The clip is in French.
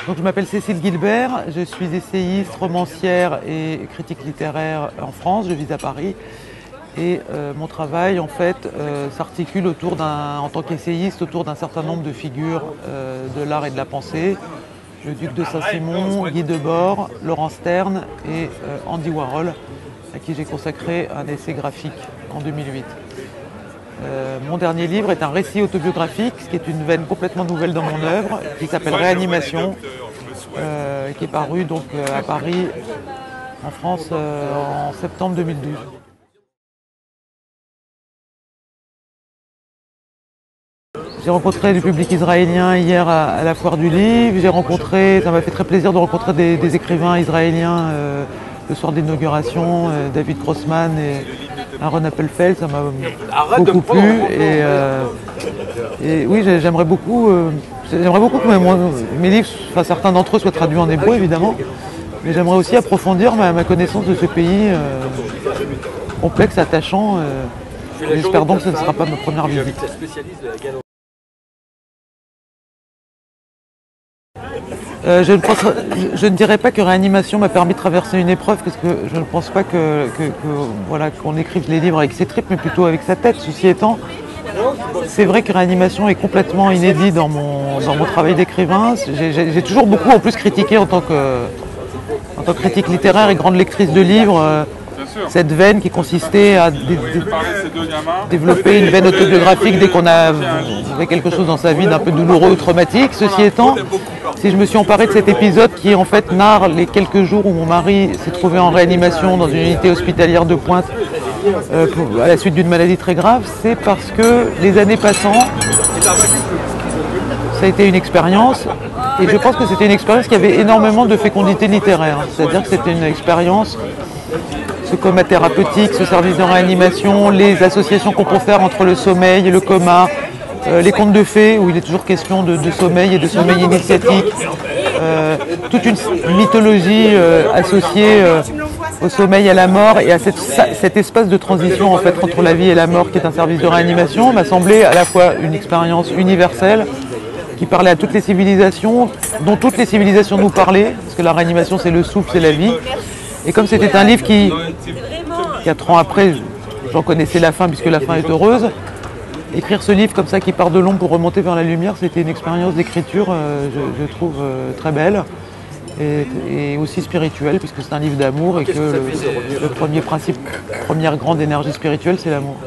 Donc, je m'appelle Cécile Guilbert, je suis essayiste, romancière et critique littéraire en France, je vis à Paris. Et mon travail, en fait, s'articule en tant qu'essayiste autour d'un certain nombre de figures de l'art et de la pensée. Le duc de Saint-Simon, Guy Debord, Laurent Stern et Andy Warhol, à qui j'ai consacré un essai graphique en 2008. Mon dernier livre est un récit autobiographique, ce qui est une veine complètement nouvelle dans mon œuvre, qui s'appelle Réanimation, qui est paru donc à Paris, en France, en septembre 2012. J'ai rencontré le public israélien hier à la foire du livre. Ça m'a fait très plaisir de rencontrer des écrivains israéliens le soir d'inauguration, David Grossman et Aaron Appelfeld, ça m'a beaucoup plu. Et oui, j'aimerais beaucoup que mes livres, enfin, certains d'entre eux soient traduits en hébreu évidemment, mais j'aimerais aussi approfondir ma connaissance de ce pays complexe, attachant. J'espère donc que ce ne sera pas ma première visite. Je ne dirais pas que Réanimation m'a permis de traverser une épreuve, parce que je ne pense pas qu'on écrive les livres avec ses tripes, mais plutôt avec sa tête. Ceci étant, c'est vrai que Réanimation est complètement inédit dans mon travail d'écrivain. J'ai toujours beaucoup en plus critiqué en tant que critique littéraire et grande lectrice de livres, cette veine qui consistait à développer une veine autobiographique dès qu'on avait quelque chose dans sa vie d'un peu douloureux ou traumatique. Ceci étant, si je me suis emparée de cet épisode qui en fait narre les quelques jours où mon mari s'est trouvé en réanimation dans une unité hospitalière de pointe à la suite d'une maladie très grave, c'est parce que les années passant, ça a été une expérience, et je pense que c'était une expérience qui avait énormément de fécondité littéraire. C'est-à-dire que c'était une expérience, ce coma thérapeutique, ce service de réanimation, les associations qu'on peut faire entre le sommeil et le coma, les contes de fées où il est toujours question de sommeil et de sommeil initiatique, toute une mythologie associée au sommeil, à la mort et à cet espace de transition en fait entre la vie et la mort qui est un service de réanimation m'a semblé à la fois une expérience universelle qui parlait à toutes les civilisations, dont toutes les civilisations nous parlaient, parce que la réanimation c'est le souffle, c'est la vie. Et comme c'était un livre qui, 4 ans après, j'en connaissais la fin puisque la fin est heureuse, écrire ce livre comme ça qui part de l'ombre pour remonter vers la lumière, c'était une expérience d'écriture, je trouve, très belle et aussi spirituelle, puisque c'est un livre d'amour et que le premier principe, première grande énergie spirituelle, c'est l'amour.